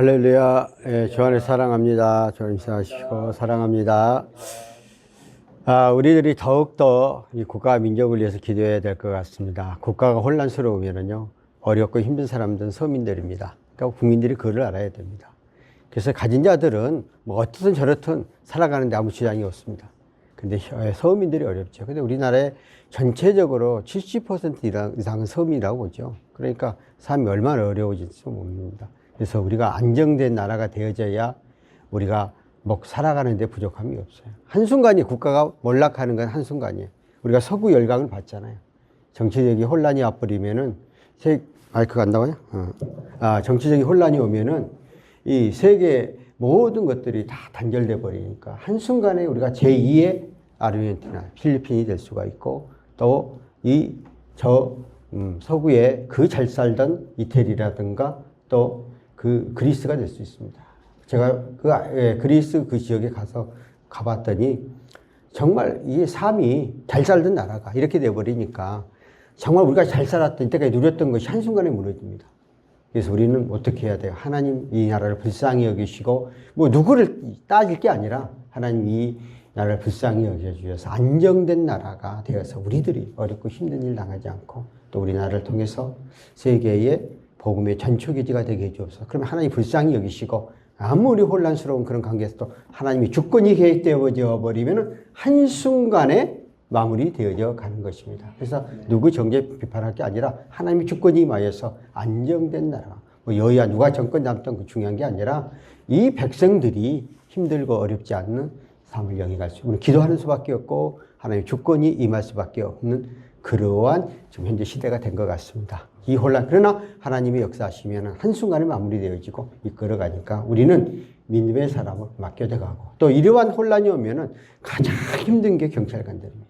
할렐루야. 주 안에 사랑합니다. 주 인사하시고 사랑합니다. 우리들이 더욱더 이 국가와 민족을 위해서 기도해야 될 것 같습니다. 국가가 혼란스러우면은요, 어렵고 힘든 사람들은 서민들입니다. 그러니까 국민들이 그걸 알아야 됩니다. 그래서 가진 자들은 뭐 어떻든 저렇든 살아가는데 아무 지장이 없습니다. 근데 서민들이 어렵죠. 근데 우리나라에 전체적으로 70% 이상은 서민이라고 보죠. 그러니까 삶이 얼마나 어려워질지 모릅니다. 그래서 우리가 안정된 나라가 되어져야 우리가 살아가는데 부족함이 없어요. 한순간에 국가가 몰락하는 건 한순간이에요. 우리가 서구 열강을 봤잖아요. 정치적인 혼란이 와버리면은, 마이크가 안 나와요? 정치적인 혼란이 오면은 이 세계 모든 것들이 다 단절돼 버리니까 한순간에 우리가 제2의 아르헨티나, 필리핀이 될 수가 있고, 또 서구에 그 잘 살던 이태리라든가 또 그 그리스가 될 수 있습니다. 제가 그리스 그 지역에 가봤더니 정말 이 삶이 잘 살던 나라가 이렇게 돼버리니까 정말 우리가 잘 살았던 이때까지 누렸던 것이 한순간에 무너집니다. 그래서 우리는 어떻게 해야 돼요? 하나님 이 나라를 불쌍히 여기시고, 누구를 따질 게 아니라 하나님 이 나라를 불쌍히 여겨주셔서 안정된 나라가 되어서 우리들이 어렵고 힘든 일 당하지 않고 또 우리나라를 통해서 세계의 복음의 전초기지가 되게 해주옵소서. 그러면 하나님 불쌍히 여기시고, 아무리 혼란스러운 그런 관계에서도 하나님이 주권이 계획되어져 버리면 한순간에 마무리되어져 가는 것입니다. 그래서 누구 정계 비판할 게 아니라 하나님의 주권이 임하여서 안정된 나라, 여야 누가 정권 잡던 그 중요한 게 아니라 이 백성들이 힘들고 어렵지 않는 삶을 영위할 수, 우리는 기도하는 수밖에 없고 하나님의 주권이 임할 수밖에 없는 그러한 지금 현재 시대가 된 것 같습니다. 이 혼란, 그러나 하나님이 역사하시면 한순간에 마무리되어지고 이끌어가니까 우리는 믿음의 사람을 맡겨져 가고, 또 이러한 혼란이 오면은 가장 힘든 게 경찰관들입니다.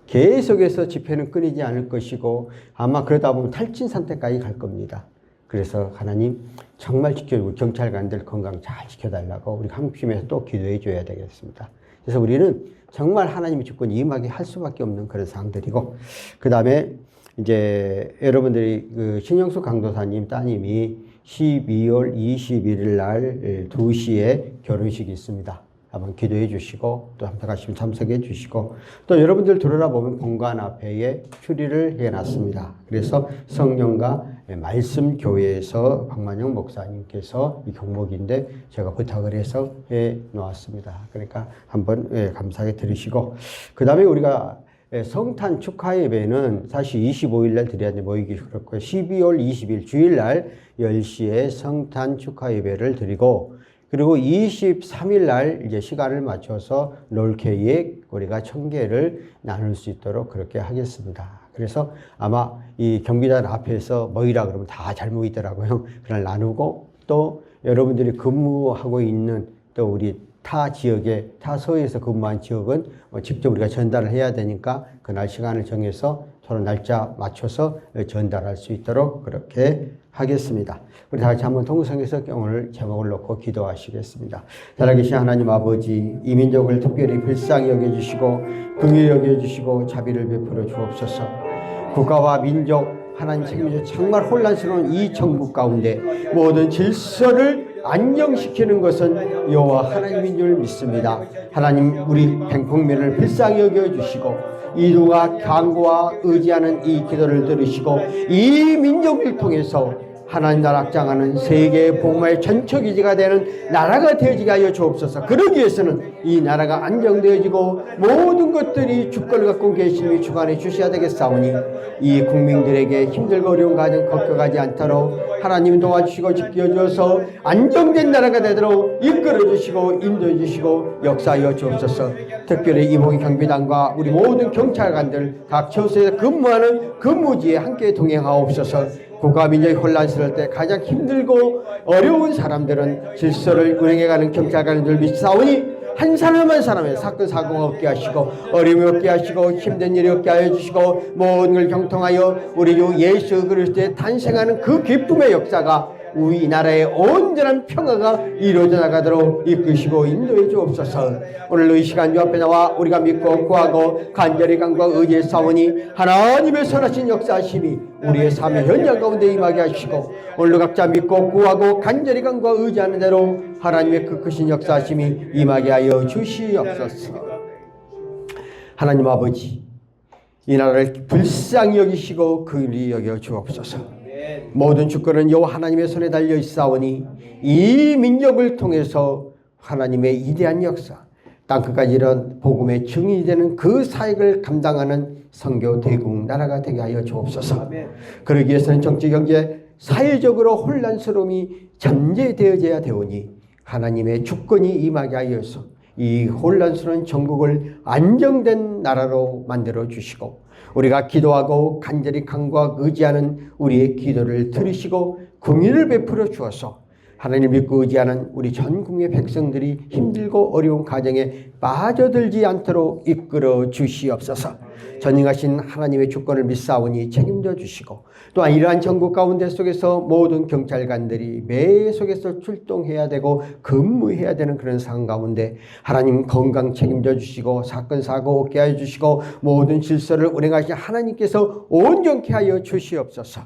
계속해서 집회는 끊이지 않을 것이고 아마 그러다 보면 탈진 상태까지 갈 겁니다. 그래서 하나님 정말 지켜주고 경찰관들 건강 잘 지켜달라고 우리 함께해서 또 기도해 줘야 되겠습니다. 그래서 우리는 정말 하나님의 주권이 임하게 할 수밖에 없는 그런 상황들이고, 그 다음에 이제 여러분들이 그 신영수 강도사님 따님이 12월 21일 날 2시에 결혼식이 있습니다. 한번 기도해 주시고 또 함께 참석해 주시고, 또 여러분들 들어보면 본관 앞에 추리를 해놨습니다. 그래서 성령과 말씀 교회에서 박만영 목사님께서 이 경목인데 제가 부탁을 해서 해 놓았습니다. 그러니까 한번 감사하게 들으시고, 그 다음에 우리가 성탄 축하 예배는 사실 25일 날 드려야 모이기 그렇고요. 12월 20일 주일 날 10시에 성탄 축하 예배를 드리고, 그리고 23일 날 이제 시간을 맞춰서 롤케이크 우리가 1000개를 나눌 수 있도록 그렇게 하겠습니다. 그래서 아마 이 경기장 앞에서 모이라 그러면 다 잘 모이더라고요. 그날 나누고, 또 여러분들이 근무하고 있는 또 우리 타 지역에, 타 서에서 근무한 지역은 직접 우리가 전달을 해야 되니까 그날 시간을 정해서 서로 날짜 맞춰서 전달할 수 있도록 그렇게 하겠습니다. 우리 다 같이 한번 통성에서 오늘 제목을 놓고 기도하시겠습니다. 살아계신 하나님 아버지, 이 민족을 특별히 불쌍히 여겨주시고 긍휼히 여겨주시고 자비를 베풀어 주옵소서. 국가와 민족 하나님 책임져 정말 혼란스러운 이 정부 가운데 모든 질서를 안정시키는 것은 여호와 하나님인 줄 믿습니다. 하나님 우리 백국민을 불쌍히 여겨주시고 이루가 강구와 의지하는 이 기도를 들으시고 이 민족을 통해서 하나님 나라 확장하는 세계의 복음의 전초기지가 되는 나라가 되어지게 하여 주옵소서. 그러기 위해서는 이 나라가 안정되어지고 모든 것들이 주권을 갖고 계심이 주관해 주셔야 되겠사오니 이 국민들에게 힘들고 어려운 가정 겪어가지 않도록 하나님 도와주시고 지켜주셔서 안정된 나라가 되도록 이끌어주시고 인도해주시고 역사하여 주옵소서. 특별히 이봉희 경비단과 우리 모든 경찰관들 각 처소에서 근무하는 근무지에 함께 동행하옵소서. 국가 민족이 혼란스러울 때 가장 힘들고 어려운 사람들은 질서를 운행해가는 경찰관들 믿사오니 한 사람 한 사람의 사건 사고가 없게 하시고 어려움이 없게 하시고 힘든 일이 없게 하여 주시고 모든 걸 경통하여 우리 주 예수 그리스도의 탄생하는 그 기쁨의 역사가 우리나라의 온전한 평화가 이루어져 나가도록 이끄시고 인도해 주옵소서. 오늘 이 시간 주 앞에 나와 우리가 믿고 구하고 간절히 간과 의지에 싸우니 하나님의 선하신 역사하심이 우리의 삶의 현장 가운데 임하게 하시고, 오늘 각자 믿고 구하고 간절히 간과 의지하는 대로 하나님의 그 크신 역사하심이 임하게 하여 주시옵소서. 하나님 아버지, 이 나라를 불쌍히 여기시고 긍휼히 여겨 주옵소서. 모든 주권은 여호와 하나님의 손에 달려 있사오니 이 민족을 통해서 하나님의 이대한 역사, 땅끝까지 이런 복음의 증인이 되는 그 사역을 감당하는 선교 대국 나라가 되게 하여 주옵소서. 그러기 위해서는 정치, 경제, 사회적으로 혼란스러움이 잠재되어져야 되오니 하나님의 주권이 임하게 하여서 이 혼란스러운 전국을 안정된 나라로 만들어 주시고, 우리가 기도하고 간절히 간구하고 의지하는 우리의 기도를 들으시고 긍휼을 베풀어 주어서 하나님 믿고 의지하는 우리 전 국민의 백성들이 힘들고 어려운 가정에 빠져들지 않도록 이끌어 주시옵소서. 전능하신 하나님의 주권을 믿사오니 책임져 주시고, 또한 이러한 전국 가운데 속에서 모든 경찰관들이 매 속에서 출동해야 되고 근무해야 되는 그런 상황 가운데 하나님 건강 책임져 주시고 사건 사고 없게 하여 주시고 모든 질서를 운행하신 하나님께서 온전케 하여 주시옵소서.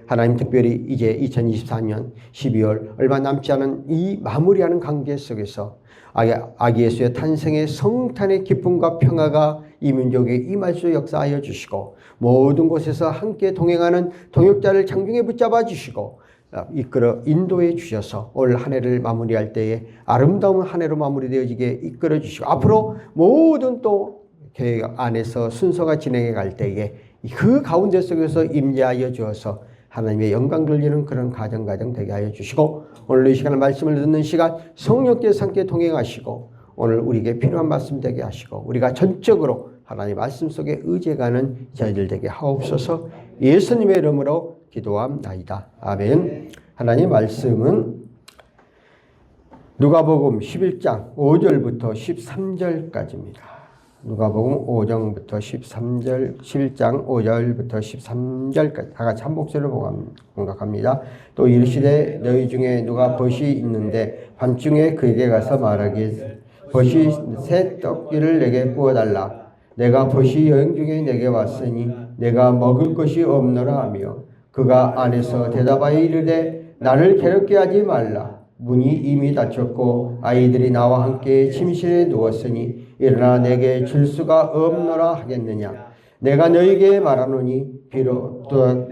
하나님, 특별히 이제 2024년 12월 얼마 남지 않은 이 마무리하는 관계 속에서 아기 예수의 탄생의 성탄의 기쁨과 평화가 이 민족에 임할 수 역사하여 주시고, 모든 곳에서 함께 동행하는 동역자를 장중에 붙잡아 주시고 이끌어 인도해 주셔서 올 한 해를 마무리할 때에 아름다운 한 해로 마무리되어지게 이끌어 주시고, 앞으로 모든 또 계획 안에서 순서가 진행해 갈 때에 그 가운데 속에서 임재하여 주어서 하나님의 영광 돌리는 그런 가정 되게 하여 주시고, 오늘 이 시간에 말씀을 듣는 시간 성령께서 함께 동행하시고 오늘 우리에게 필요한 말씀 되게 하시고 우리가 전적으로 하나님 말씀 속에 의지가는 저희들 되게 하옵소서. 예수님의 이름으로 기도함나이다. 아멘. 하나님 말씀은 누가복음 11장 5절부터 13절까지입니다. 누가복음 5장부터 13절, 11장 5절부터 13절까지 다 같이 한 목소리로 공각합니다. 또 이르시되 너희 중에 누가 벗이 있는데 밤중에 그에게 가서 말하기를 벗이 새 떡기를 내게 구워달라. 내가 벗이 여행 중에 내게 왔으니 내가 먹을 것이 없노라 하며, 그가 안에서 대답하여 이르되 나를 괴롭게 하지 말라. 문이 이미 닫혔고 아이들이 나와 함께 침실에 누웠으니 일어나 내게 줄 수가 없노라 하겠느냐. 내가 너희에게 말하노니 비록 또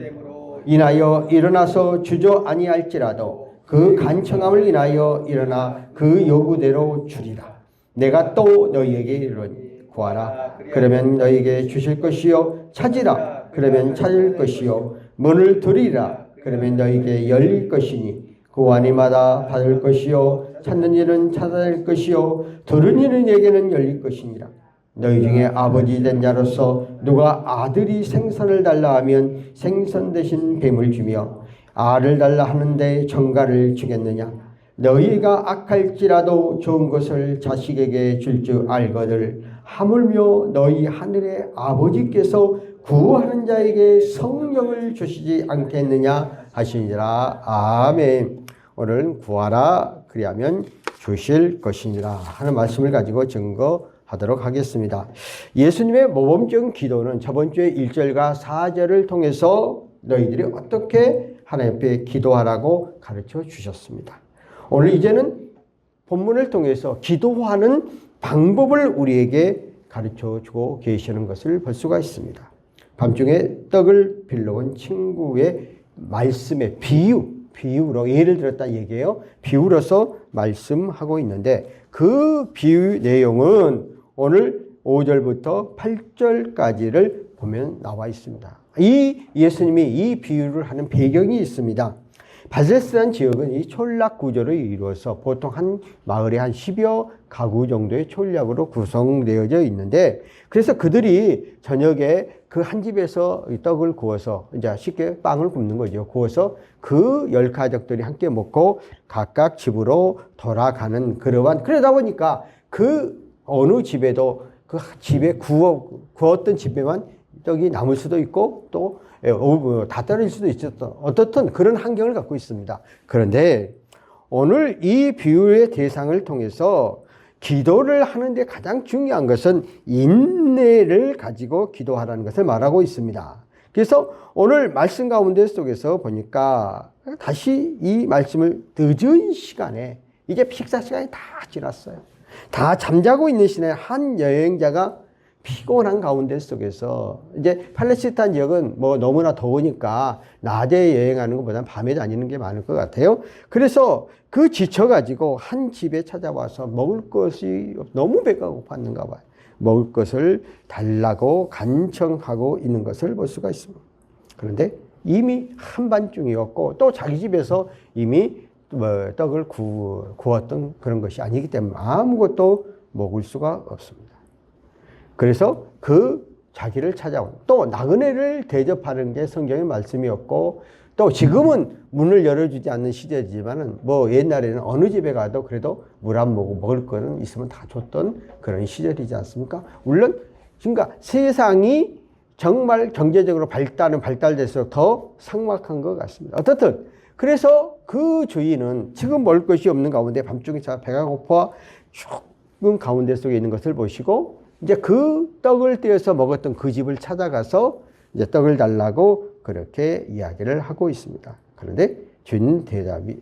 인하여 일어나서 주저 아니할지라도 그 간청함을 인하여 일어나 그 요구대로 주리라. 내가 또 너희에게 이르노니 구하라 그러면 너희에게 주실 것이요, 찾으라 그러면 찾을 것이요, 문을 두리라 그러면 너희에게 열릴 것이니 구하는 이마다 받을 것이요, 찾는 이는 찾아낼 것이요, 들은 이는 에게는 열릴 것이니라. 너희 중에 아버지 된 자로서 누가 아들이 생선을 달라 하면 생선 대신 뱀을 주며 알을 달라 하는데 정갈을 주겠느냐. 너희가 악할지라도 좋은 것을 자식에게 줄 줄 알거늘 하물며 너희 하늘의 아버지께서 구하는 자에게 성령을 주시지 않겠느냐 하시니라. 아멘. 오늘은 구하라 그리하면 주실 것이니라 하는 말씀을 가지고 증거하도록 하겠습니다. 예수님의 모범적인 기도는 저번 주에 1절과 4절을 통해서 너희들이 어떻게 하나님 앞에 기도하라고 가르쳐 주셨습니다. 오늘 이제는 본문을 통해서 기도하는 방법을 우리에게 가르쳐 주고 계시는 것을 볼 수가 있습니다. 밤중에 떡을 빌려온 친구의 말씀의 비유로 예를 들었다 얘기해요. 비유로서 말씀하고 있는데 그 비유 내용은 오늘 5절부터 8절까지를 보면 나와 있습니다. 이 예수님이 이 비유를 하는 배경이 있습니다. 바세스라는 지역은 이 촌락 구조를 이루어서 보통 한 마을에 한 10여 가구 정도의 촌락으로 구성되어져 있는데, 그래서 그들이 저녁에 그 한 집에서 떡을 구워서 이제 쉽게 빵을 굽는 거죠. 구워서 그 10가족들이 함께 먹고 각각 집으로 돌아가는 그러다 보니까 그 어느 집에도 그 집에 구웠던 집에만 떡이 남을 수도 있고 또 다 떨어질 수도 있었던 어떻든 그런 환경을 갖고 있습니다. 그런데 오늘 이 비유의 대상을 통해서 기도를 하는데 가장 중요한 것은 인내를 가지고 기도하라는 것을 말하고 있습니다. 그래서 오늘 말씀 가운데 속에서 보니까 다시 이 말씀을 늦은 시간에 이제 식사 시간이 다 지났어요. 다 잠자고 있는 시간에 한 여행자가 피곤한 가운데 속에서 이제 팔레스타인 지역은 뭐 너무나 더우니까 낮에 여행하는 것보다는 밤에 다니는 게 많을 것 같아요. 그래서 그 지쳐가지고 한 집에 찾아와서 먹을 것이 너무 배가 고팠는가 봐요. 먹을 것을 달라고 간청하고 있는 것을 볼 수가 있습니다. 그런데 이미 한밤중이었고 또 자기 집에서 이미 떡을 구웠던 그런 것이 아니기 때문에 아무것도 먹을 수가 없습니다. 그래서 그 자기를 찾아온 또 나그네를 대접하는 게 성경의 말씀이었고 또 지금은 문을 열어주지 않는 시대지만은 뭐 옛날에는 어느 집에 가도 그래도 물 안 먹고 먹을 거는 있으면 다 줬던 그런 시절이지 않습니까? 물론 그러니까 세상이 정말 경제적으로 발달될수록 더 삭막한 것 같습니다. 어떻든 그래서 그 주인은 지금 먹을 것이 없는 가운데 밤중에 배가 고파 죽은 가운데 속에 있는 것을 보시고 이제 그 떡을 떼어서 먹었던 그 집을 찾아가서 이제 떡을 달라고 그렇게 이야기를 하고 있습니다. 그런데 주인 대답이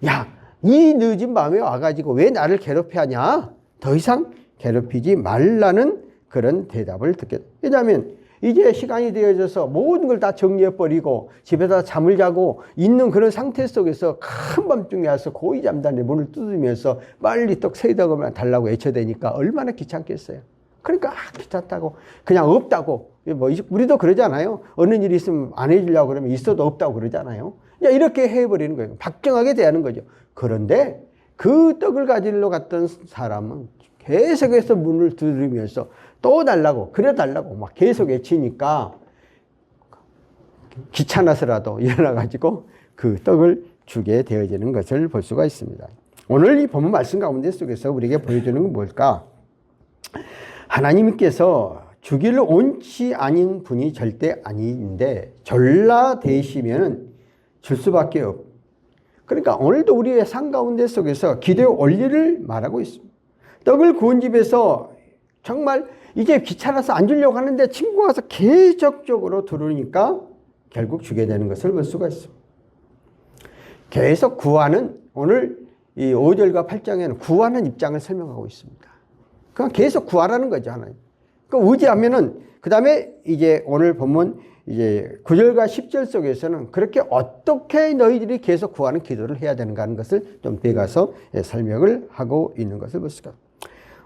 야, 이 늦은 밤에 와가지고 왜 나를 괴롭혀 하냐? 더 이상 괴롭히지 말라는 그런 대답을 듣게 됩니다. 왜냐하면 이제 시간이 되어져서 모든 걸 다 정리해버리고 집에다 잠을 자고 있는 그런 상태 속에서 큰 밤중에 와서 고이 잠자는데 문을 뜯으면서 빨리 떡 세 덕을 달라고 외쳐대니까 얼마나 귀찮겠어요. 그러니까 귀찮다고 그냥 없다고 뭐 우리도 그러잖아요. 어느 일이 있으면 안 해주려고 그러면 있어도 없다고 그러잖아요. 그냥 이렇게 해버리는 거예요. 박정하게 대하는 거죠. 그런데 그 떡을 가지러 갔던 사람은 계속해서 문을 두드리면서 또 달라고 그래 달라고 막 계속 외치니까 귀찮아서라도 일어나가지고 그 떡을 주게 되어지는 것을 볼 수가 있습니다. 오늘 이 본문 말씀 가운데 속에서 우리에게 보여주는 건 뭘까? 하나님께서 주기를 원치 아닌 분이 절대 아닌데 전라되시면 줄 수밖에 없. 그러니까 오늘도 우리의 삶 가운데 속에서 기도의 원리를 말하고 있습니다. 떡을 구운 집에서 정말 이제 귀찮아서 안 주려고 하는데 친구가 와서 계속적으로 들으니까 결국 주게 되는 것을 볼 수가 있습니다. 계속 구하는 오늘 이 5절과 8장에는 구하는 입장을 설명하고 있습니다. 그냥 계속 구하라는 거죠, 하나님. 그 의지하면은, 그 다음에 이제 오늘 보면 이제 9절과 10절 속에서는 그렇게 어떻게 너희들이 계속 구하는 기도를 해야 되는가 하는 것을 좀 빼가서 설명을 하고 있는 것을 볼 수가 있습니다.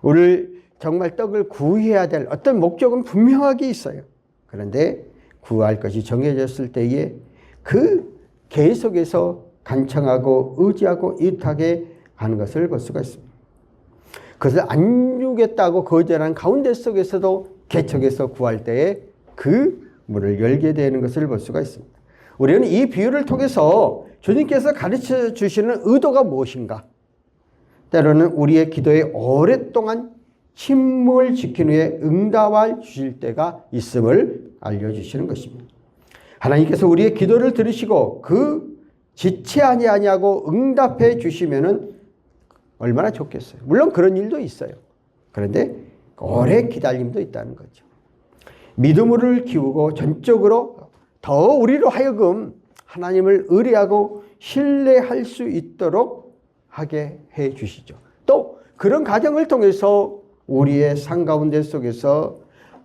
오늘 정말 떡을 구해야 될 어떤 목적은 분명하게 있어요. 그런데 구할 것이 정해졌을 때에 그 계속해서 간청하고 의지하고 이웃하게 하는 것을 볼 수가 있습니다. 그것을 안 주겠다고 거절한 가운데 속에서도 개척해서 구할 때에 그 문을 열게 되는 것을 볼 수가 있습니다. 우리는 이 비유를 통해서 주님께서 가르쳐 주시는 의도가 무엇인가? 때로는 우리의 기도에 오랫동안 침묵을 지킨 후에 응답을 주실 때가 있음을 알려주시는 것입니다. 하나님께서 우리의 기도를 들으시고 그 지체 아니하냐고 응답해 주시면은 얼마나 좋겠어요. 물론 그런 일도 있어요. 그런데 오래 기다림도 있다는 거죠. 믿음을 키우고 전적으로 더 우리로 하여금 하나님을 의뢰하고 신뢰할 수 있도록 하게 해 주시죠. 또 그런 과정을 통해서 우리의 삶 가운데 속에서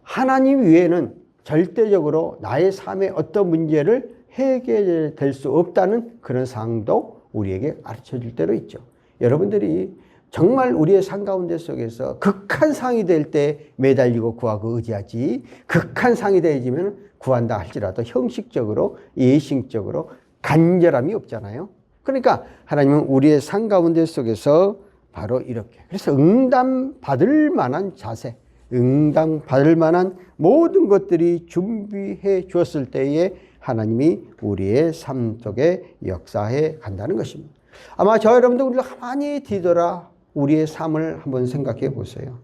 하나님 외에는 절대적으로 나의 삶의 어떤 문제를 해결될 수 없다는 그런 상황도 우리에게 가르쳐 줄 때도 있죠. 여러분들이 정말 우리의 삶 가운데 속에서 극한 상이 될 때 매달리고 구하고 의지하지 극한 상이 되어지면 구한다 할지라도 형식적으로 예식적으로 간절함이 없잖아요. 그러니까 하나님은 우리의 삶 가운데 속에서 바로 이렇게 그래서 응답 받을 만한 자세 응답 받을 만한 모든 것들이 준비해 주었을 때에 하나님이 우리의 삶 속에 역사해 간다는 것입니다. 아마 저 여러분들 우리가 가만히 뒤돌아 우리의 삶을 한번 생각해 보세요.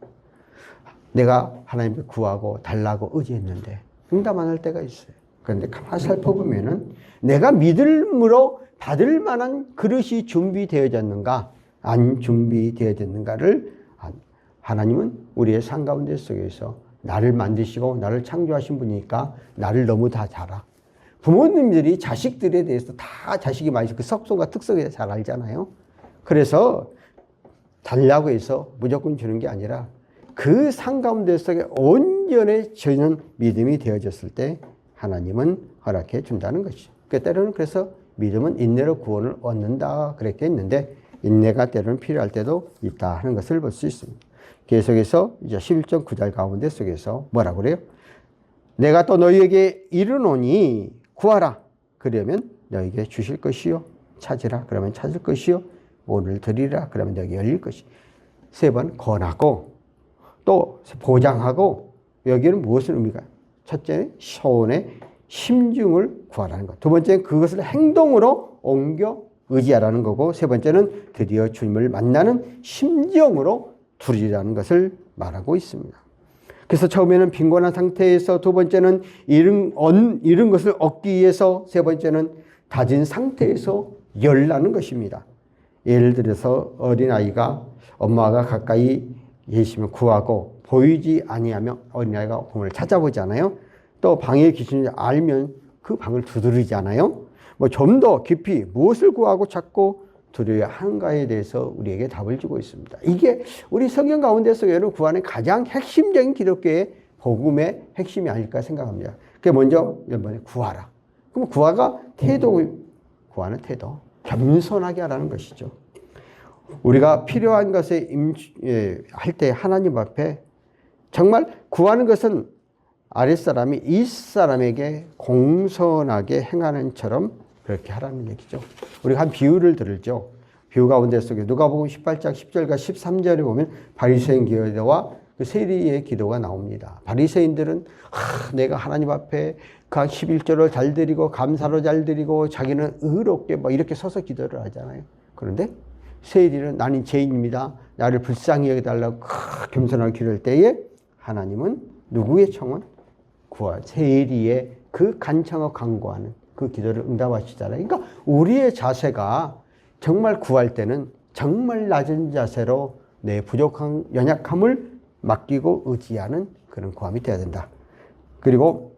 내가 하나님께 구하고 달라고 의지했는데 응답 안 할 때가 있어요. 그런데 가만히 살펴보면은 내가 믿음으로 받을 만한 그릇이 준비되어졌는가, 안 준비되어졌는가를 하나님은 우리의 삶 가운데 속에서 나를 만드시고 나를 창조하신 분이니까 나를 너무 다 잘 알아. 부모님들이 자식들에 대해서 다 자식이 많이 그 속성과 특성에 대해서 잘 알잖아요. 그래서 달라고 해서 무조건 주는 게 아니라 그 삶 가운데 속에 온전해지는 믿음이 되어졌을 때 하나님은 허락해 준다는 것이죠. 때로는 그래서 믿음은 인내로 구원을 얻는다 그렇게 했는데 인내가 때로는 필요할 때도 있다 하는 것을 볼 수 있습니다. 계속해서 이제 11절 9절 가운데 속에서 뭐라고 그래요? 내가 또 너희에게 이르노니 구하라. 그러면 너희에게 주실 것이요. 찾으라. 그러면 찾을 것이요. 문을 들이라. 그러면 너희에게 열릴 것이. 세 번 권하고 또 보장하고 여기는 무엇을 의미가? 첫째는 소원의 심중을 구하라는 것. 두 번째는 그것을 행동으로 옮겨 의지하라는 거고 세 번째는 드디어 주님을 만나는 심정으로 두리라는 것을 말하고 있습니다. 그래서 처음에는 빈곤한 상태에서 두 번째는 잃은 것을 얻기 위해서 세 번째는 다진 상태에서 열라는 것입니다. 예를 들어서 어린아이가 엄마가 가까이 계시면 구하고 보이지 아니하면 어린아이가 보물을 찾아보잖아요. 또 방에 계시는지 알면 그 방을 두드리잖아요. 뭐 좀 더 깊이 무엇을 구하고 찾고 두려워야 하는가에 대해서 우리에게 답을 주고 있습니다. 이게 우리 성경 가운데서 여러분 구하는 가장 핵심적인 기독교의 복음의 핵심이 아닐까 생각합니다. 그게 먼저 이번에 구하라. 그럼 구하가 구하는 태도, 겸손하게 하라는 것이죠. 우리가 필요한 것에 할 때 하나님 앞에 정말 구하는 것은 아랫사람이 윗사람에게 공손하게 행하는 처럼 그렇게 하라는 얘기죠. 우리가 한 비유를 들었죠. 비유 가운데 속에 누가복음 18장 10절과 13절에 보면 바리새인 기도와 그 세리의 기도가 나옵니다. 바리새인들은 내가 하나님 앞에 각 11조를 잘 드리고 감사로 잘 드리고 자기는 의롭게 뭐 이렇게 서서 기도를 하잖아요. 그런데 세리는 나는 죄인입니다. 나를 불쌍히 여겨달라고 겸손하게 기도할 때에 하나님은 누구의 청원? 세리의 그 간청을 간구하는 그 기도를 응답하시잖아요. 그러니까 우리의 자세가 정말 구할 때는 정말 낮은 자세로 내 부족한 연약함을 맡기고 의지하는 그런 구함이 되어야 된다. 그리고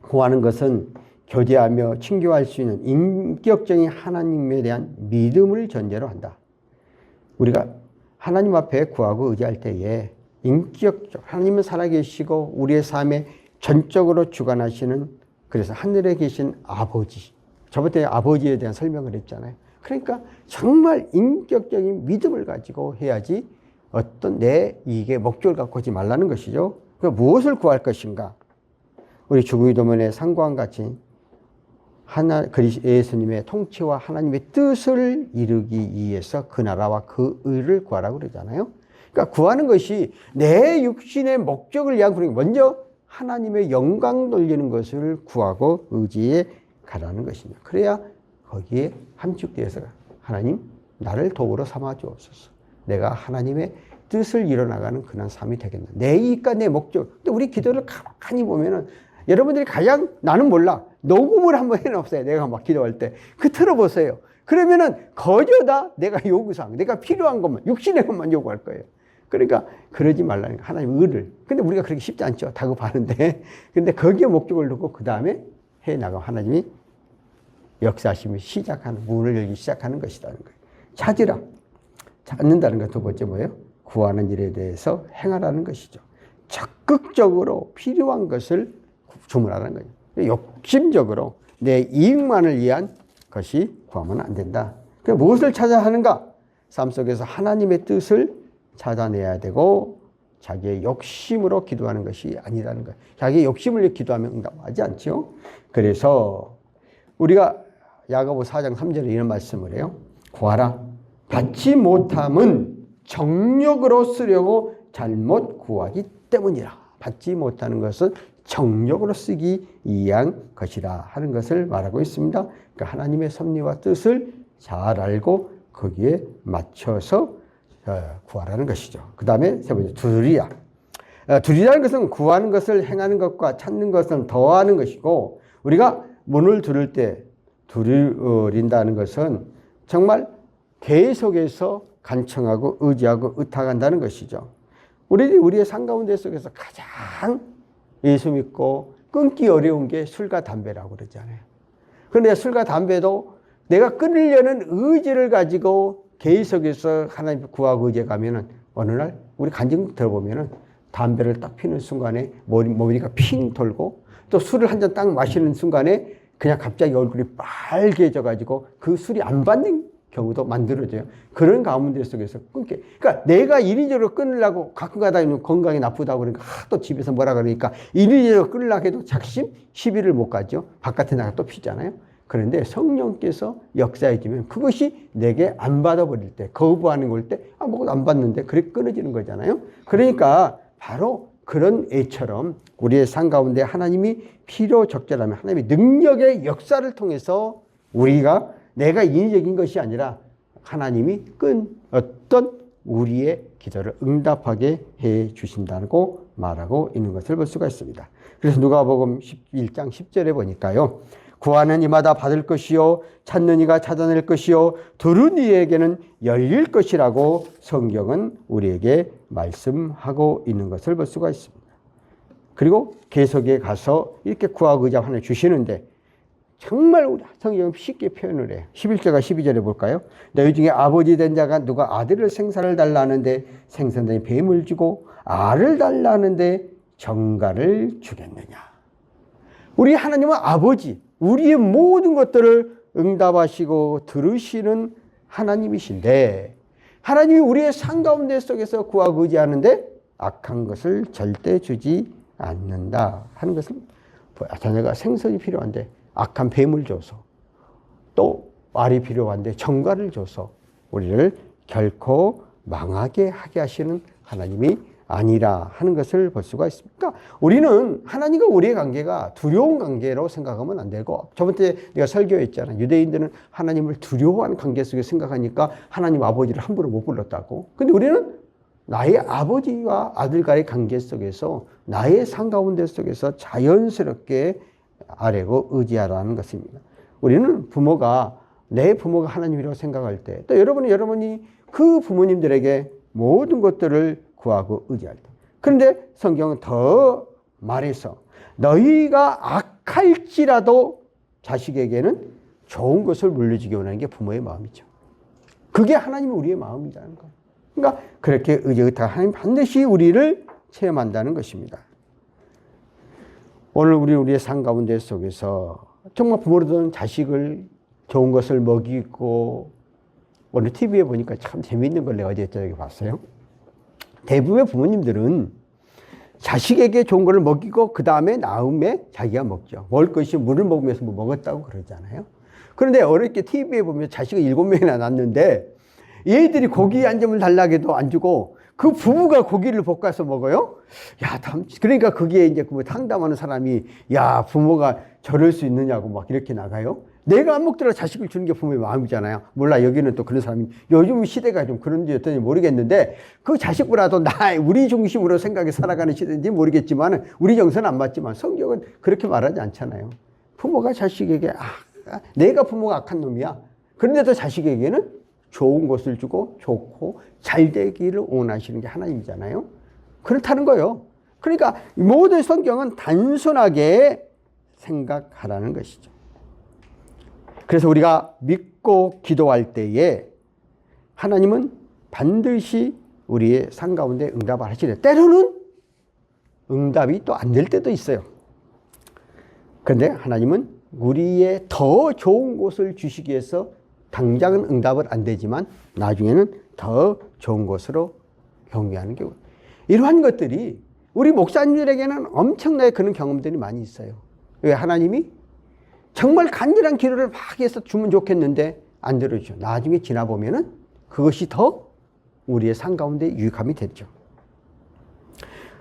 구하는 것은 교제하며 친교할 수 있는 인격적인 하나님에 대한 믿음을 전제로 한다. 우리가 하나님 앞에 구하고 의지할 때에 인격적 하나님은 살아계시고 우리의 삶에 전적으로 주관하시는 그래서 하늘에 계신 아버지. 저번에 아버지에 대한 설명을 했잖아요. 그러니까 정말 인격적인 믿음을 가지고 해야지 어떤 내 이익의 목적을 갖고 하지 말라는 것이죠. 그러니까 무엇을 구할 것인가? 우리 주기도문의 상고한 같이 예수님의 통치와 하나님의 뜻을 이루기 위해서 그 나라와 그 의를 구하라고 그러잖아요. 그러니까 구하는 것이 내 육신의 목적을 위한 그런 먼저 하나님의 영광 돌리는 것을 구하고 의지해 가라는 것입니다. 그래야 거기에 함축되어서 하나님 나를 도구로 삼아 주옵소서. 내가 하나님의 뜻을 이뤄나가는 그런 삶이 되겠나. 내 이익과 내 목적. 근데 우리 기도를 가만히 보면은 여러분들이 가장 나는 몰라. 녹음을 한번 해놓으세요. 내가 막 기도할 때. 그 틀어보세요. 그러면은 거저 다 내가 요구사항, 내가 필요한 것만, 육신의 것만 요구할 거예요. 그러니까 그러지 말라는 거예요. 하나님 의를. 근데 우리가 그렇게 쉽지 않죠. 다급하는데. 근데 거기에 목적을 두고 그 다음에 해나가 하나님이 역사하심이 시작하는, 문을 열기 시작하는 것이라는 거예요. 찾으라. 찾는다는 것 두 번째 뭐예요? 구하는 일에 대해서 행하라는 것이죠. 적극적으로 필요한 것을 주문하라는 거예요. 욕심적으로 내 이익만을 위한 것이 구하면 안 된다. 그러니까 무엇을 찾아야 하는가? 삶 속에서 하나님의 뜻을 찾아내야 되고 자기의 욕심으로 기도하는 것이 아니라는 거예요. 자기의 욕심을 위해 기도하면 응답하지 않죠. 그래서 우리가 야고보 4장 3절에 이런 말씀을 해요. 구하라. 받지 못함은 정욕으로 쓰려고 잘못 구하기 때문이라. 받지 못하는 것은 정욕으로 쓰기 위한 것이라 하는 것을 말하고 있습니다. 그러니까 하나님의 섭리와 뜻을 잘 알고 거기에 맞춰서 구하라는 것이죠. 그 다음에 세 번째 두드리라. 두리라는 것은 구하는 것을 행하는 것과 찾는 것은 더하는 것이고, 우리가 문을 두를 때 두드린다는 것은 정말 계속해서 간청하고 의지하고 의탁한다는 것이죠. 우리의 삶 가운데 속에서 가장 예수 믿고 끊기 어려운 게 술과 담배라고 그러잖아요. 그런데 술과 담배도 내가 끊으려는 의지를 가지고 계속해서 하나님 구하고 의지해 가면은 어느 날 우리 간증 들어보면은 담배를 딱 피는 순간에 머리가 핑 돌고, 또 술을 한 잔 딱 마시는 순간에 그냥 갑자기 얼굴이 빨개져 가지고 그 술이 안 받는 경우도 만들어져요. 그런 가운데 속에서 끊게. 그러니까 내가 인위적으로 끊으려고 가끔 가다 보면 건강이 나쁘다고 그러니까 또 집에서 뭐라 그러니까 인위적으로 끊으려고 해도 작심 시비를 못 가죠. 바깥에 나가 또 피잖아요. 그런데 성령께서 역사해 주면 그것이 내게 안 받아버릴 때, 거부하는 걸 때, 아무것도 안 받는데 그렇게 끊어지는 거잖아요. 그러니까 바로 그런 애처럼 우리의 삶 가운데 하나님이 필요 적절하면 하나님의 능력의 역사를 통해서 우리가 내가 인위적인 것이 아니라 하나님이 어떤 우리의 기도를 응답하게 해 주신다고 말하고 있는 것을 볼 수가 있습니다. 그래서 누가복음 11장 10절에 보니까요. 구하는 이마다 받을 것이요, 찾는 이가 찾아낼 것이요, 들은 이에게는 열릴 것이라고 성경은 우리에게 말씀하고 있는 것을 볼 수가 있습니다. 그리고 계속에 가서 이렇게 구하고 의지하고 하나님 주시는데 정말 우리 성경은 쉽게 표현을 해요. 11절과 12절에 볼까요? 너희 중에 아버지 된 자가 누가 아들을 생사를 달라는데 생선된 뱀을 주고 알을 달라는데 정갈을 주겠느냐. 우리 하나님은 아버지, 우리의 모든 것들을 응답하시고 들으시는 하나님이신데, 하나님이 우리의 삶 가운데 속에서 구하고 의지하는데 악한 것을 절대 주지 않는다 하는 것을, 자녀가 생선이 필요한데 악한 뱀을 줘서, 또 알이 필요한데 정갈을 줘서 우리를 결코 망하게 하게 하시는 하나님이 아니라 하는 것을 볼 수가 있습니다. 그러니까 우리는 하나님과 우리의 관계가 두려운 관계로 생각하면 안 되고, 저번에 내가 설교했잖아. 유대인들은 하나님을 두려워하는 관계 속에 생각하니까 하나님 아버지를 함부로 못 불렀다고. 근데 우리는 나의 아버지와 아들과의 관계 속에서 나의 삶 가운데 속에서 자연스럽게 아뢰고 의지하라는 것입니다. 우리는 내 부모가 하나님이라고 생각할 때, 또 여러분이 그 부모님들에게 모든 것들을 구하고 의지할 때. 그런데 성경은 더 말해서 너희가 악할지라도 자식에게는 좋은 것을 물려주기 원하는 게 부모의 마음이죠. 그게 하나님이 우리의 마음이라는 거예요. 그러니까 그렇게 의지의탁 하나님 반드시 우리를 체험한다는 것입니다. 오늘 우리의 삶 가운데 속에서 정말 부모로서는 자식을 좋은 것을 먹이고, 오늘 TV에 보니까 참 재미있는 걸 내가 어제 저녁에 봤어요. 대부분의 부모님들은 자식에게 좋은 걸 먹이고 그 다음에 나음에 자기가 먹죠. 먹을 것이 물을 먹으면서 뭐 먹었다고 그러잖아요. 그런데 어렵게 TV에 보면 자식을 7명이나 낳았는데 얘들이 고기 한 점을 달라고 해도 안 주고 그 부부가 고기를 볶아서 먹어요? 야, 그러니까 거기에 이제 그 상담하는 사람이, 야, 부모가 저럴 수 있느냐고 막 이렇게 나가요. 내가 안 먹더라도 자식을 주는 게 부모의 마음이잖아요. 몰라, 여기는 또 그런 사람이, 요즘 시대가 좀 그런지 어떤지 모르겠는데, 그 자식보다도 우리 중심으로 생각해 살아가는 시대인지 모르겠지만, 우리 정서는 안 맞지만, 성경은 그렇게 말하지 않잖아요. 부모가 자식에게, 내가 부모가 악한 놈이야. 그런데도 자식에게는 좋은 것을 주고 좋고 잘 되기를 원하시는 게 하나님이잖아요. 그렇다는 거예요. 그러니까 모든 성경은 단순하게 생각하라는 것이죠. 그래서 우리가 믿고 기도할 때에 하나님은 반드시 우리의 삶 가운데 응답을 하시래. 때로는 응답이 또 안 될 때도 있어요. 그런데 하나님은 우리의 더 좋은 것을 주시기 위해서 당장은 응답은 안 되지만 나중에는 더 좋은 것으로 경유하는 경우. 이러한 것들이 우리 목사님들에게는 엄청나게 그런 경험들이 많이 있어요. 왜? 하나님이 정말 간절한 기도를 막 해서 주면 좋겠는데 안 들어주죠. 나중에 지나보면은 그것이 더 우리의 삶 가운데 유익함이 됐죠.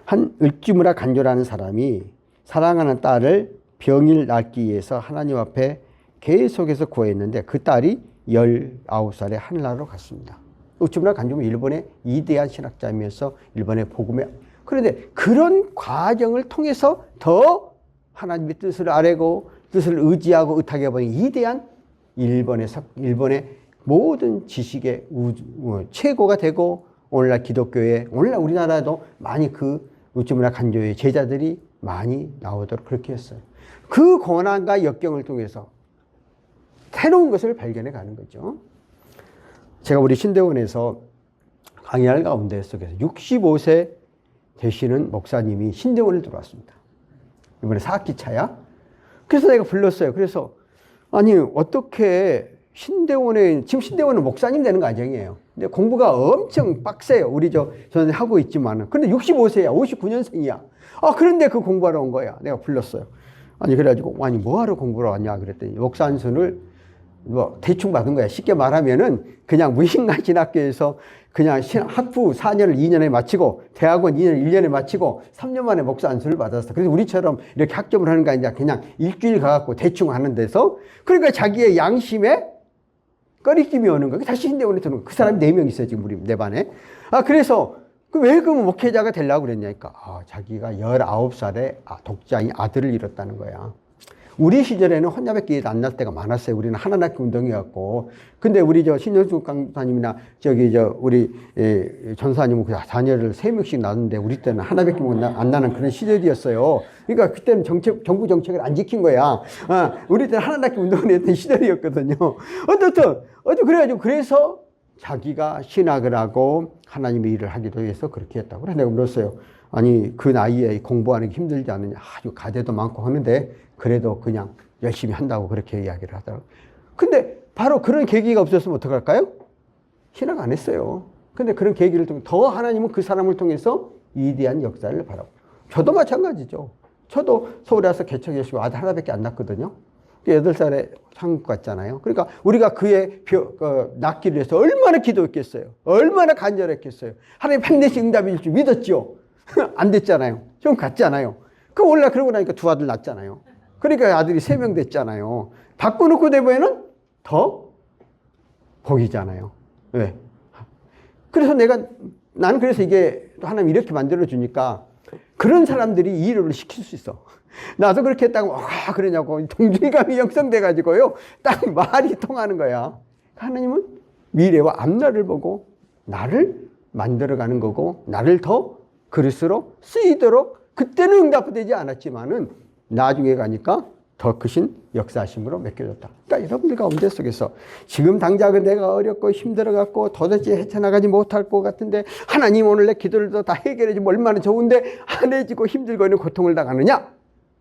한 을지무라 간조라는 사람이 사랑하는 딸을 병일 낫기 위해서 하나님 앞에 계속해서 구했는데 그 딸이 19살에 하늘나라로 갔습니다. 을지무라 간조는 일본의 위대한 신학자이면서 일본의 복음의 그런데 그런 과정을 통해서 더 하나님의 뜻을 알고 뜻을 의지하고 의탁해 보니 위대한 일본의 모든 지식의 최고가 되고 오늘날 기독교에 오늘날 우리나라도 많이 그 우주문화 간교의 제자들이 많이 나오도록 그렇게 했어요. 그 고난과 역경을 통해서 새로운 것을 발견해 가는 거죠. 제가 우리 신대원에서 강의할 가운데 속에서 65세 되시는 목사님이 신대원을 들어왔습니다. 이번에 4학기 차야. 그래서 내가 불렀어요. 그래서 아니 어떻게 지금 신대원은 목사님 되는 과정이에요. 근데 공부가 엄청 빡세요. 저는 하고 있지만은. 근데 65세야. 59년생이야. 그런데 그 공부하러 온 거야. 내가 불렀어요. 그래가지고, 뭐하러 공부하러 왔냐? 그랬더니, 목사 안수를 대충 받은 거야. 쉽게 말하면은, 그냥 무신가 진학교에서 그냥 학부 4년을 2년에 마치고, 대학원 2년을 1년에 마치고, 3년 만에 목사 안수를 받았어. 그래서 우리처럼 이렇게 학점을 하는 게 아니라 그냥 일주일 가갖고 대충 하는 데서, 그러니까 자기의 양심에 꺼리낌이 오는 거야. 다시 신대원에 드는 거야. 그 사람이 4명 있어요, 지금 내 반에. 그래서, 왜 그러면 목회자가 되려고 그랬냐니까. 자기가 19살에 독자인 아들을 잃었다는 거야. 우리 시절에는 혼자밖에 안 날 때가 많았어요. 우리는 하나님께 운동이었고. 근데 우리 신영숙 강사님이나 우리 전사님은 그 자녀를 3명씩 낳았는데 우리 때는 하나밖에 안 나는 그런 시절이었어요. 그러니까 그때는 정부 정책을 안 지킨 거야. 우리 때는 하나님께 운동을 했던 시절이었거든요. 그래가지고 그래서 자기가 신학을 하고 하나님의 일을 하기도 위해서 그렇게 했다고. 그래서 내가 물었어요. 그 나이에 공부하는 게 힘들지 않느냐. 아주 가대도 많고 하는데 그래도 그냥 열심히 한다고 그렇게 이야기를 하더라고요. 근데 바로 그런 계기가 없었으면 어떡할까요? 신학 안 했어요. 근데 그런 계기를 통해 더 하나님은 그 사람을 통해서 위대한 역사를 바라고. 저도 마찬가지죠. 저도 서울에 와서 개척 열심히 아들 하나밖에 안 낳거든요. 8살에 한국 갔잖아요. 그러니까 우리가 그의 낳기를 위해서 얼마나 기도했겠어요. 얼마나 간절했겠어요. 하나님 반드시 응답일 줄 믿었죠. 안 됐잖아요. 좀 갔잖아요. 원래 그러고 나니까 2 아들 낳았잖아요. 그러니까 아들이 3명 됐잖아요. 바꿔놓고 되면은 더 복이잖아요. 왜? 그래서 나는 그래서 이게 하나님 이렇게 만들어주니까 그런 사람들이 이해를 시킬 수 있어. 나도 그렇게 했다고, 그러냐고, 동질감이 형성돼가지고요. 딱 말이 통하는 거야. 하나님은 미래와 앞날을 보고 나를 만들어가는 거고, 나를 더 그릇으로 쓰이도록 그때는 응답되지 않았지만은 나중에 가니까 더 크신 역사심으로 맡겨졌다. 그러니까 여러분들 가운데 속에서 지금 당장은 내가 어렵고 힘들어갖고 도대체 헤쳐나가지 못할 것 같은데 하나님 오늘 내 기도를 다 해결해주면 얼마나 좋은데 안 해지고 힘들고 있는 고통을 당하느냐?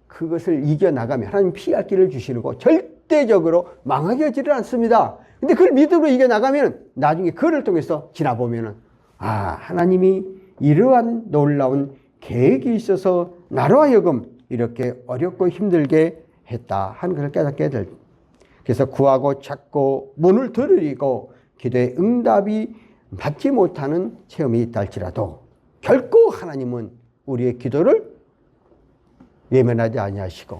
그것을 이겨나가면 하나님 피할 길을 주시는 거 절대적으로 망하게 하지를 않습니다. 근데 그걸 믿음으로 이겨나가면 나중에 그를 통해서 지나보면은 하나님이 이러한 놀라운 계획이 있어서 나로 하여금 이렇게 어렵고 힘들게 했다 하는 것을 깨닫게 될. 그래서 구하고 찾고 문을 두드리고 기도의 응답이 받지 못하는 체험이 있다 할지라도 결코 하나님은 우리의 기도를 외면하지 아니하시고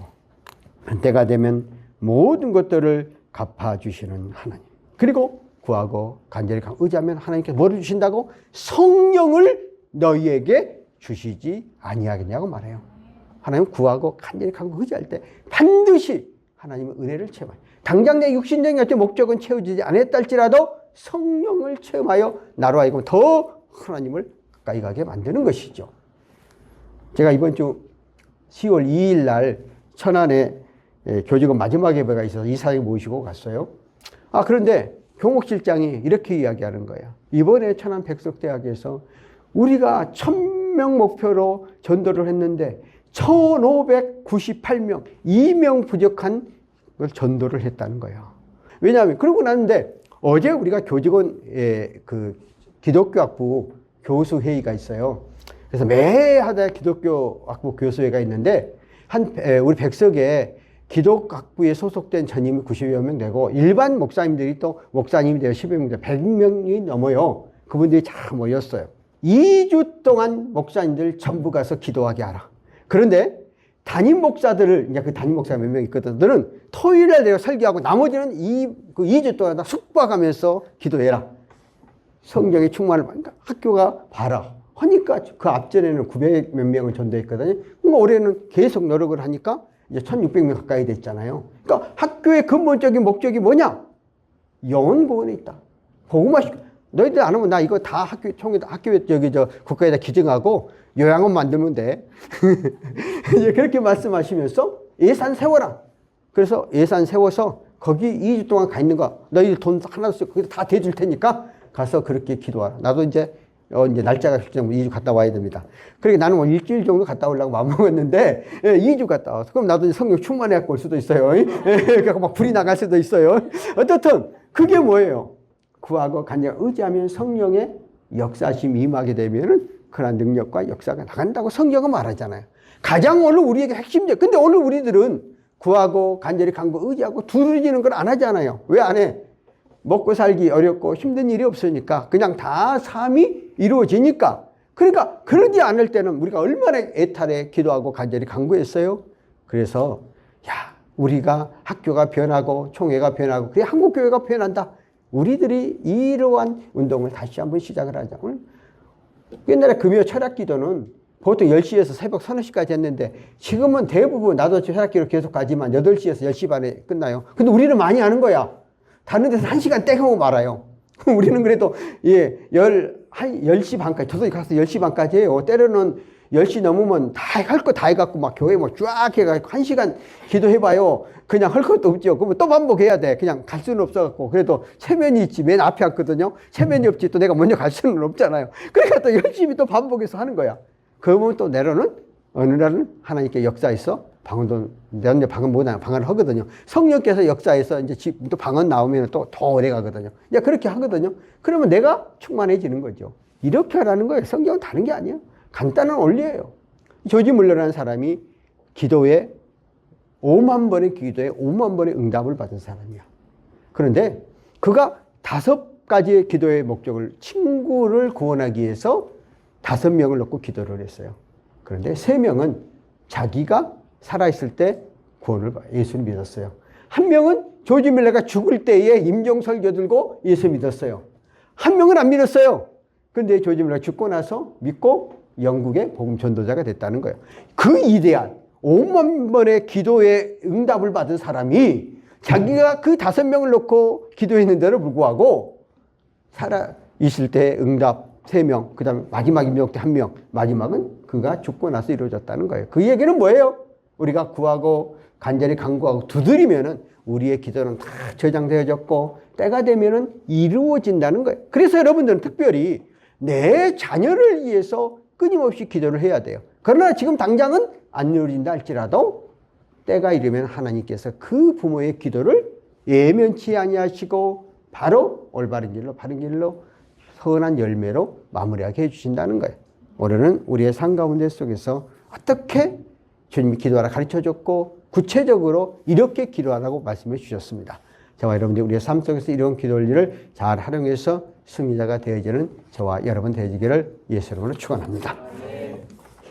때가 되면 모든 것들을 갚아주시는 하나님. 그리고 구하고 간절히 의지하면 하나님께서 뭐를 주신다고? 성령을 너희에게 주시지 아니하겠냐고 말해요. 하나님 구하고 간절히 의지할 때 반드시 하나님의 은혜를 체험해요. 당장 내 육신적인 어떤 목적은 채워지지 않았다 할지라도 성령을 체험하여 나로 하여금 더 하나님을 가까이 가게 만드는 것이죠. 제가 이번 주 10월 2일 날 천안에 교직원 마지막 예배가 있어서 이사회 모시고 갔어요. 그런데 교목실장이 이렇게 이야기하는 거예요. 이번에 천안 백석대학에서 우리가 1000명 목표로 전도를 했는데 1598명, 2명 부족한 걸 전도를 했다는 거예요. 왜냐하면 그러고 났는데 어제 우리가 교직원 기독교학부 교수회의가 있어요. 그래서 매하다 기독교학부 교수회가 있는데 우리 백석에 기독학부에 소속된 전임이 90여 명 되고 일반 목사님들이 또 목사님이 되어 10여 명 되고 100명이 넘어요. 그분들이 다 모였어요. 2주 동안 목사님들 전부 가서 기도하게 하라. 그런데 담임 목사들을, 이제 그 담임 목사가 몇 명 있거든. 너는 토요일에 내가 설교하고 나머지는 2주 동안 다 숙박하면서 기도해라. 성경의 충만을 받으니까 학교가 봐라. 하니까 그 앞전에는 900 몇 명을 전도했거든요. 그러니까 올해는 계속 노력을 하니까 이제 1600명 가까이 됐잖아요. 그러니까 학교의 근본적인 목적이 뭐냐? 영혼 구원에 있다. 복음화 너희들 안 하면 나 이거 다 학교에 국가에다 기증하고 요양원 만들면 돼. 이제 그렇게 말씀하시면서 예산 세워라. 그래서 예산 세워서 거기 2주 동안 가 있는 거 너희들 돈 하나도 쓰고 거기다 다 대줄 테니까 가서 그렇게 기도하라. 나도 이제 날짜가 결정 2주 갔다 와야 됩니다. 그러니까 나는 뭐 일주일 정도 갔다 오려고 마음먹었는데 2주 갔다 와서 그럼 나도 성령 충만해갖고 올 수도 있어요. 그러니까 막 불이 나갈 수도 있어요. 어떻든 그게 뭐예요? 구하고 간절히 의지하면 성령의 역사심이 임하게 되면은 그런 능력과 역사가 나간다고 성경은 말하잖아요. 가장 오늘 우리에게 핵심적. 근데 오늘 우리들은 구하고 간절히 간구 의지하고 두드리는 걸 안 하잖아요. 왜 안 해? 먹고 살기 어렵고 힘든 일이 없으니까 그냥 다 삶이 이루어지니까. 그러니까 그러지 않을 때는 우리가 얼마나 애타게 기도하고 간절히 간구했어요. 그래서 야 우리가 학교가 변하고 총회가 변하고 그래 한국교회가 변한다. 우리들이 이러한 운동을 다시 한번 시작을 하자. 옛날에 금요 철학기도는 보통 10시에서 새벽 3-4시까지 했는데 지금은 대부분 나도 철학기도 계속 가지만 8시에서 10시 반에 끝나요. 근데 우리는 많이 하는 거야. 다른 데서 1시간 땡하고 말아요. 우리는 그래도 10시 반까지, 저도 가서 10시 반까지 해요. 때로는 10시 넘으면 다 할 거 다 해갖고 막 교회 뭐 쫙 해가지고 1시간 기도해봐요. 그냥 할 것도 없죠. 그러면 또 반복해야 돼. 그냥 갈 수는 없어갖고. 그래도 체면이 있지. 맨 앞에 왔거든요. 체면이 없지. 또 내가 먼저 갈 수는 없잖아요. 그러니까 또 열심히 또 반복해서 하는 거야. 그러면 또 내려는 어느 날은 하나님께 역사에서 방언도, 내가 방언을 하거든요. 성령께서 역사에서 이제 또 방언 나오면 또 더 오래 가거든요. 그렇게 하거든요. 그러면 내가 충만해지는 거죠. 이렇게 하라는 거예요. 성경은 다른 게 아니에요. 간단한 원리예요. 조지 물러라는 사람이 기도에 5만 번의 기도에 5만 번의 응답을 받은 사람이야. 그런데 그가 5가지의 기도의 목적을 친구를 구원하기 위해서 5명을 놓고 기도를 했어요. 그런데 3명은 자기가 살아있을 때 예수를 믿었어요. 1명은 조지 밀러가 죽을 때에 임종설교 들고 예수 믿었어요. 1명은 안 믿었어요. 그런데 조지 밀러가 죽고 나서 믿고 영국의 복음 전도자가 됐다는 거예요. 그 이대한 5만 번의 기도에 응답을 받은 사람이 자기가 그 5명을 놓고 기도했는데도 불구하고 살아있을 때 응답 3명, 그 다음에 마지막 임종 때 1명, 마지막은 그가 죽고 나서 이루어졌다는 거예요. 그 얘기는 뭐예요? 우리가 구하고 간절히 간구하고 두드리면은 우리의 기도는 다 저장되어졌고 때가 되면은 이루어진다는 거예요. 그래서 여러분들은 특별히 내 자녀를 위해서 끊임없이 기도를 해야 돼요. 그러나 지금 당장은 안 이루어진다 할지라도 때가 이르면 하나님께서 그 부모의 기도를 예면치 아니하시고 바로 올바른 길로 바른 길로 선한 열매로 마무리하게 해주신다는 거예요. 올해는 우리의 삶 가운데 속에서 어떻게 주님이 기도하라 가르쳐줬고 구체적으로 이렇게 기도하라고 말씀해 주셨습니다. 저와 여러분들이 우리의 삶 속에서 이런 기도 원리를 잘 활용해서 승리자가 되어지는 저와 여러분 되어지기를 예수 이름으로 축원합니다.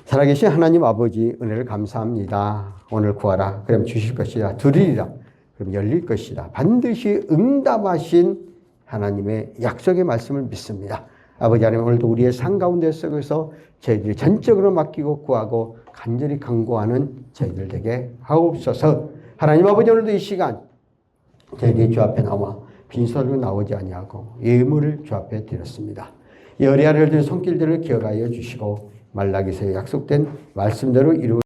살아계신 하나님 아버지 은혜를 감사합니다. 오늘 구하라 그럼 주실 것이다. 두드리라 그럼 열릴 것이다. 반드시 응답하신 하나님의 약속의 말씀을 믿습니다. 아버지 하나님 오늘도 우리의 삶 가운데 속에서 저희들이 전적으로 맡기고 구하고 간절히 간구하는 저희들 되게 하옵소서. 하나님 아버지 오늘도 이 시간 저희들이 주 앞에 나와 빈손으로 나오지 아니하고 예물을 주 앞에 드렸습니다. 이 어리아리를 든 손길들을 기억하여 주시고 말라기서에 약속된 말씀대로 이루어